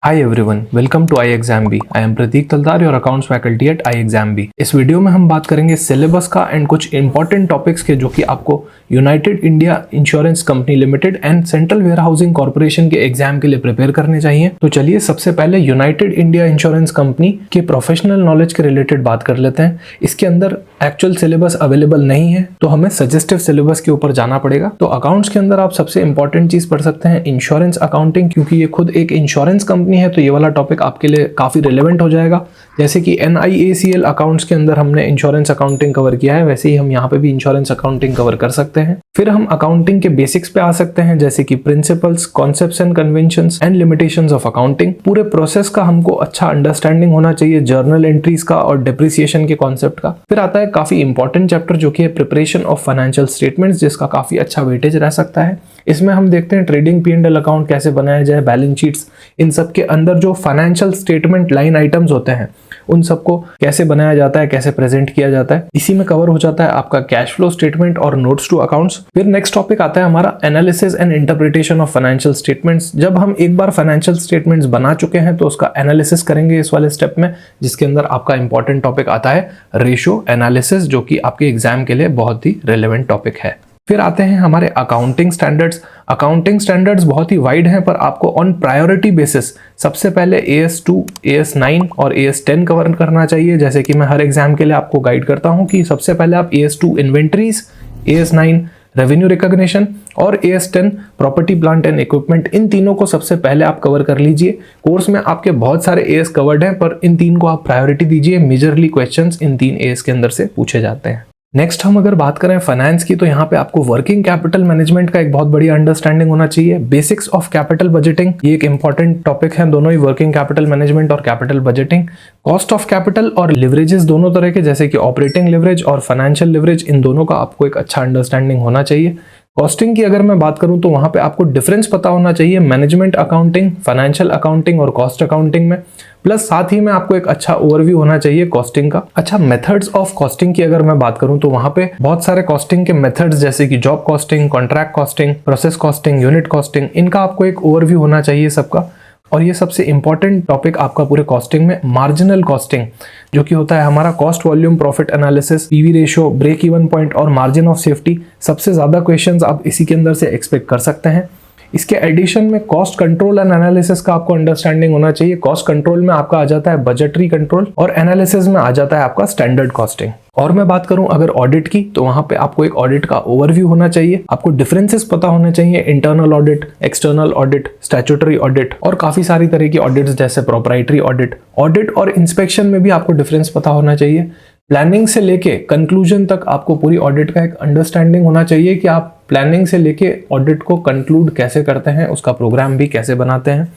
Hi everyone, welcome to I exam B. I am Prateek Taldar, your accounts faculty at I exam B. इस video में हम बात करेंगे syllabus का एंड कुछ इंपॉर्टेंट टॉपिक्स के जो कि आपको United India Insurance Company Limited and Central Warehousing Corporation के एग्जाम के लिए प्रिपेयर करने चाहिए। तो चलिए सबसे पहले यूनाइटेड इंडिया इंश्योरेंस कंपनी के प्रोफेशनल नॉलेज के रिलेटेड बात कर लेते हैं। इसके अंदर एक्चुअल सिलेबस अवेलेबल नहीं है तो हमें सजेस्टिव सिलेबस के ऊपर जाना पड़ेगा। तो अकाउंट्स के अंदर आप सबसे इंपॉर्टेंट चीज पढ़ सकते हैं इंश्योरेंस अकाउंटिंग, क्योंकि ये खुद एक इंश्योरेंस कंपनी है तो ये वाला टॉपिक आपके लिए काफी रिलेवेंट हो जाएगा। जैसे कि NIACL अकाउंट्स के अंदर हमने इंश्योरेंस अकाउंटिंग कवर किया है, वैसे ही हम यहाँ पे भी इंश्योरेंस अकाउंटिंग कवर कर सकते हैं। फिर हम अकाउंटिंग के बेसिक्स पे आ सकते हैं, जैसे कि principles, concepts and conventions and limitations of accounting. पूरे प्रोसेस का हमको अच्छा अंडरस्टैंडिंग होना चाहिए, जर्नल एंट्रीज का और डिप्रिसिएशन के कॉन्सेप्ट का। फिर आता है काफी इंपॉर्टेंट चैप्टर जो कि है प्रिपरेशन ऑफ फाइनेंशियल स्टेटमेंट्स, जिसका काफी अच्छा वेटेज रह सकता है। इसमें हम देखते हैं ट्रेडिंग P&L अकाउंट कैसे बनाया जाए, बैलेंस शीट्स, इन सब के अंदर जो फाइनेंशियल स्टेटमेंट लाइन आइटम्स होते हैं उन सबको कैसे बनाया जाता है, कैसे प्रेजेंट किया जाता है। इसी में कवर हो जाता है आपका कैश फ्लो स्टेटमेंट और नोट्स टू अकाउंट्स। फिर नेक्स्ट टॉपिक आता है हमारा analysis and interpretation of financial statements. जब हम एक बार फाइनेंशियल स्टेटमेंट्स बना चुके हैं तो उसका एनालिसिस करेंगे इस वाले स्टेप में, जिसके अंदर आपका इंपॉर्टेंट टॉपिक आता है रेशियो एनालिसिस, जो कि आपके एग्जाम के लिए बहुत ही रेलेवेंट टॉपिक है। फिर आते हैं हमारे अकाउंटिंग स्टैंडर्ड्स। अकाउंटिंग स्टैंडर्ड्स बहुत ही वाइड हैं, पर आपको ऑन प्रायोरिटी बेसिस सबसे पहले AS2, AS9 और AS10 कवर करना चाहिए। जैसे कि मैं हर एग्जाम के लिए आपको गाइड करता हूं कि सबसे पहले आप AS2 inventories, AS9 revenue recognition और AS10 property plant and equipment, इन तीनों को सबसे पहले आप कवर कर लीजिए। कोर्स में आपके बहुत सारे AS कवर्ड हैं, पर इन तीन को आप प्रायोरिटी दीजिए। मेजरली क्वेश्चंस इन तीन AS के अंदर से पूछे जाते हैं। नेक्स्ट हम अगर बात करें फाइनेंस की, तो यहाँ पे आपको वर्किंग कैपिटल मैनेजमेंट का एक बहुत बढ़िया अंडरस्टैंडिंग होना चाहिए। बेसिक्स ऑफ कैपिटल बजटिंग, ये एक इंपॉर्टेंट टॉपिक है, दोनों ही वर्किंग कैपिटल मैनेजमेंट और capital budgeting. Cost of capital और लिवरेजेस दोनों तरह के, जैसे कि ऑपरेटिंग लिवरेज और फाइनेंशियल लिवरेज, इन दोनों का आपको एक अच्छा अंडरस्टैंडिंग होना चाहिए। कॉस्टिंग की अगर मैं बात करूं तो वहां पे आपको डिफरेंस पता होना चाहिए मैनेजमेंट अकाउंटिंग, फाइनेंशियल अकाउंटिंग और कॉस्ट अकाउंटिंग में। प्लस साथ ही में आपको एक अच्छा ओवरव्यू होना चाहिए कॉस्टिंग का। अच्छा, मेथड्स ऑफ कॉस्टिंग की अगर मैं बात करूं तो वहां पे बहुत सारे कॉस्टिंग के मेथड्स, जैसे कि job costing, contract costing, process costing, unit costing, इनका आपको एक ओवरव्यू होना चाहिए सबका। और ये सबसे इंपॉर्टेंट टॉपिक आपका पूरे कॉस्टिंग में मार्जिनल कॉस्टिंग, जो कि होता है हमारा cost volume profit analysis, PV ratio, break even point और मार्जिन ऑफ सेफ्टी। सबसे ज्यादा क्वेश्चंस आप इसी के अंदर से एक्सपेक्ट कर सकते हैं। इसके एडिशन में कॉस्ट कंट्रोल एंड एनालिसिस का आपको अंडरस्टैंडिंग होना चाहिए। कॉस्ट कंट्रोल में आपका आ जाता है बजटरी कंट्रोल और एनालिसिस में आ जाता है आपका स्टैंडर्ड कॉस्टिंग। और मैं बात करूं अगर ऑडिट की, तो वहां पे आपको एक ऑडिट का ओवरव्यू होना चाहिए। आपको डिफरेंसेस पता होने चाहिए, internal audit, external audit, statutory audit और काफी सारी तरह की ऑडिट्स, जैसे प्रोप्राइटरी ऑडिट। ऑडिट और इंस्पेक्शन में भी आपको डिफरेंस पता होना चाहिए। प्लानिंग से लेके कंक्लूजन तक आपको पूरी ऑडिट का एक अंडरस्टैंडिंग होना चाहिए कि आप प्लानिंग से लेके ऑडिट को कंक्लूड कैसे करते हैं, उसका प्रोग्राम भी कैसे बनाते हैं।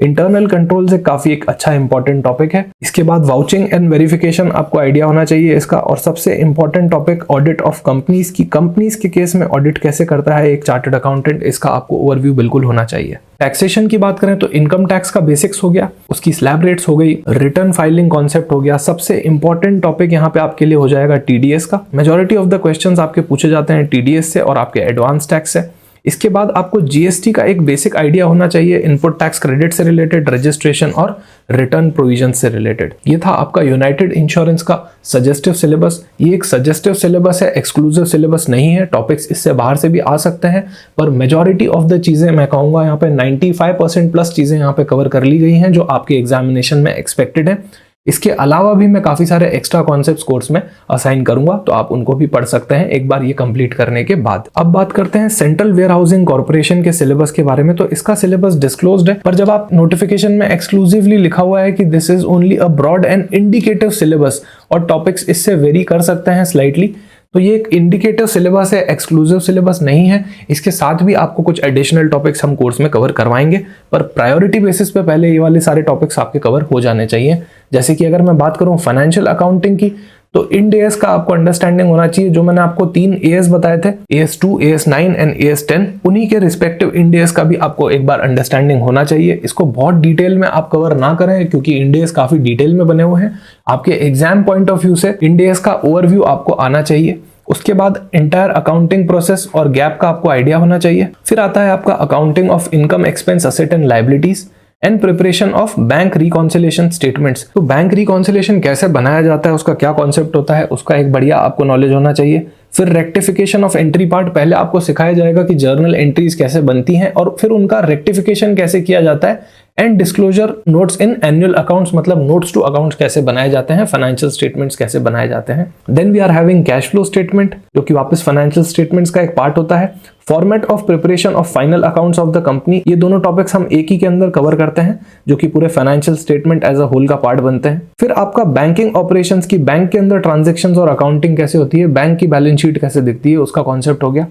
इंटरनल कंट्रोल से काफी एक अच्छा इंपॉर्टेंट टॉपिक है। इसके बाद वाउचिंग एंड वेरिफिकेशन, आपको आइडिया होना चाहिए इसका। और सबसे important topic audit of companies की, कंपनीज के केस में ऑडिट कैसे करता है एक चार्टर्ड अकाउंटेंट, इसका आपको ओवरव्यू बिल्कुल होना चाहिए। टैक्सेशन की बात करें तो इनकम टैक्स का बेसिक्स हो गया, उसकी स्लैब रेट्स हो गई, रिटर्न फाइलिंग कॉन्सेप्ट हो गया। सबसे इंपॉर्टेंट टॉपिक यहाँ पे आपके लिए हो जाएगा TDS का। मेजॉरिटी ऑफ द क्वेश्चंस आपके पूछे जाते हैं TDS से और आपके एडवांस टैक्स से। इसके बाद आपको GST का एक बेसिक आइडिया होना चाहिए, इनपुट टैक्स क्रेडिट से रिलेटेड, रजिस्ट्रेशन और रिटर्न प्रोविजन से रिलेटेड। ये था आपका यूनाइटेड इंश्योरेंस का सजेस्टिव सिलेबस। ये एक सजेस्टिव सिलेबस है, एक्सक्लूसिव सिलेबस नहीं है। टॉपिक्स इससे बाहर से भी आ सकते हैं, पर मेजॉरिटी ऑफ द चीजें मैं कहूंगा यहाँ पे 95% प्लस चीजें यहाँ पे कवर कर ली गई हैं जो आपके एग्जामिनेशन में एक्सपेक्टेड है। इसके अलावा भी मैं काफी सारे एक्स्ट्रा कॉन्सेप्ट्स कोर्स में असाइन करूंगा, तो आप उनको भी पढ़ सकते हैं एक बार ये कंप्लीट करने के बाद। अब बात करते हैं सेंट्रल वेयर हाउसिंग कॉर्पोरेशन के सिलेबस के बारे में। तो इसका सिलेबस डिस्क्लोज्ड है, पर जब आप नोटिफिकेशन में एक्सक्लूसिवली लिखा हुआ है कि this is only a broad and indicative syllabus और टॉपिक्स इससे वेरी कर सकते हैं स्लाइटली, तो ये एक इंडिकेटिव सिलेबस है, एक्सक्लूसिव सिलेबस नहीं है। इसके साथ भी आपको कुछ एडिशनल टॉपिक्स हम कोर्स में कवर करवाएंगे, पर प्रायोरिटी बेसिस पे पहले ये वाले सारे टॉपिक्स आपके कवर हो जाने चाहिए। जैसे कि अगर मैं बात करूं फाइनेंशियल अकाउंटिंग की, तो इंड AS का आपको अंडरस्टैंडिंग होना चाहिए। जो मैंने आपको 3 AS बताए थे, AS2, AS9 एंड AS10, उन्हीं के रिस्पेक्टिव इंड AS का भी आपको एक बार अंडरस्टैंडिंग होना चाहिए। इसको बहुत डिटेल में आप कवर ना करें, क्योंकि इंड AS काफी डिटेल में बने हुए हैं। आपके एग्जाम पॉइंट ऑफ व्यू से इंड AS का ओवरव्यू आपको आना चाहिए। उसके बाद इंटायर अकाउंटिंग प्रोसेस और गैप का आपको आइडिया होना चाहिए। फिर आता है आपका accounting of income, expense, asset and liabilities. And preparation of bank reconciliation statements. तो बैंक रिकॉन्सिलेशन कैसे बनाया जाता है, उसका क्या कॉन्सेप्ट होता है, उसका एक बढ़िया आपको नॉलेज होना चाहिए। फिर रेक्टिफिकेशन ऑफ एंट्री पार्ट, पहले आपको सिखाया जाएगा कि जर्नल एंट्रीज कैसे बनती हैं और फिर उनका रेक्टिफिकेशन कैसे किया जाता है। And disclosure notes in annual accounts, मतलब नोट्स टू अकाउंट्स कैसे बनाए जाते हैं, फाइनेंशियल स्टेटमेंट्स कैसे बनाए जाते हैं। Then we are having cash flow statement, जो कि वापस फाइनेंशियल स्टेटमेंट्स का एक पार्ट होता है। Format of preparation of final accounts of the company, ये दोनों टॉपिक्स हम एक ही के अंदर कवर करते हैं, जो कि पूरे financial statement as a whole का पार्ट बनते हैं। फिर आपका बैंकिंग ऑपरेशंस की, बैंक के अंदर ट्रांजेक्शंस और अकाउंटिंग कैसे होती है, बैंक की बैलेंस शीट कैसे दिखती है, उसका कॉन्सेप्ट हो गया।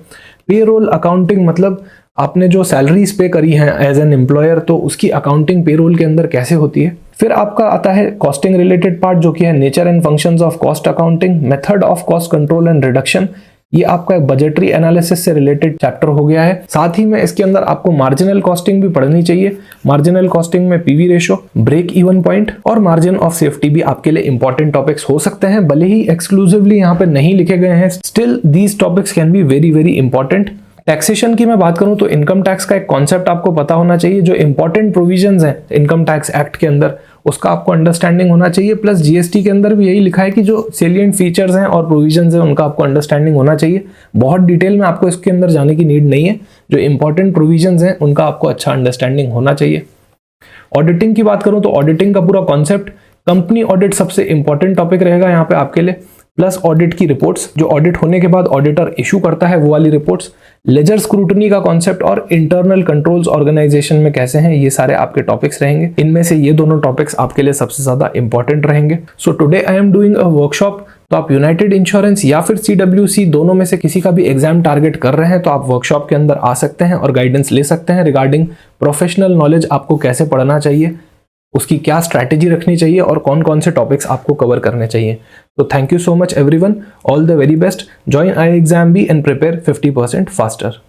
पेरोल अकाउंटिंग, मतलब आपने जो सैलरीज पे करी हैं एज एन एम्प्लॉयर, तो उसकी अकाउंटिंग पेरोल के अंदर कैसे होती है। फिर आपका आता है कॉस्टिंग रिलेटेड पार्ट, जो कि है nature and functions of cost accounting, method of cost control and reduction. ये आपका बजटरी एनालिसिस से रिलेटेड चैप्टर हो गया है। साथ ही में इसके अंदर आपको मार्जिनल कॉस्टिंग भी पढ़नी चाहिए। मार्जिनल कॉस्टिंग में PV ratio, break even point और मार्जिन ऑफ सेफ्टी भी आपके लिए इंपॉर्टेंट टॉपिक्स हो सकते हैं, भले ही एक्सक्लूसिवली यहाँ पे नहीं लिखे गए हैं, still these topics can be very very important. Taxation की मैं बात करूं तो इनकम टैक्स का एक कॉन्सेप्ट आपको पता होना चाहिए, जो इंपॉर्टेंट प्रोविजंस हैं इनकम टैक्स एक्ट के अंदर, उसका आपको अंडरस्टैंडिंग होना चाहिए। प्लस जीएसटी के अंदर भी यही लिखा है कि जो सेलिएंट फीचर्स हैं और प्रोविजंस हैं उनका आपको अंडरस्टैंडिंग होना चाहिए। बहुत डिटेल में आपको इसके अंदर जाने की नीड नहीं है, जो इंपॉर्टेंट प्रोविजंस हैं उनका आपको अच्छा अंडरस्टैंडिंग होना चाहिए। ऑडिटिंग की बात करूं तो ऑडिटिंग का पूरा कॉन्सेप्ट, कंपनी ऑडिट सबसे इंपॉर्टेंट टॉपिक रहेगा यहाँ पे आपके लिए, प्लस ऑडिट की रिपोर्ट्स, जो ऑडिट होने के बाद ऑडिटर इशू करता है वो वाली रिपोर्ट्स, लेजर स्क्रूटनी का कॉन्सेप्ट और इंटरनल कंट्रोल्स ऑर्गेनाइजेशन में कैसे हैं, ये सारे आपके टॉपिक्स रहेंगे। इनमें से ये दोनों टॉपिक्स आपके लिए सबसे ज्यादा इंपॉर्टेंट रहेंगे। So today I am doing a workshop, तो आप यूनाइटेड इंश्योरेंस या फिर CWC दोनों में से किसी का भी एग्जाम टारगेट कर रहे हैं तो आप वर्कशॉप के अंदर आ सकते हैं और गाइडेंस ले सकते हैं रिगार्डिंग प्रोफेशनल नॉलेज, आपको कैसे पढ़ना चाहिए, उसकी क्या स्ट्रैटेजी रखनी चाहिए और कौन कौन से टॉपिक्स आपको कवर करने चाहिए। तो thank you so much everyone, all the very best, join iExamBee and prepare 50% faster.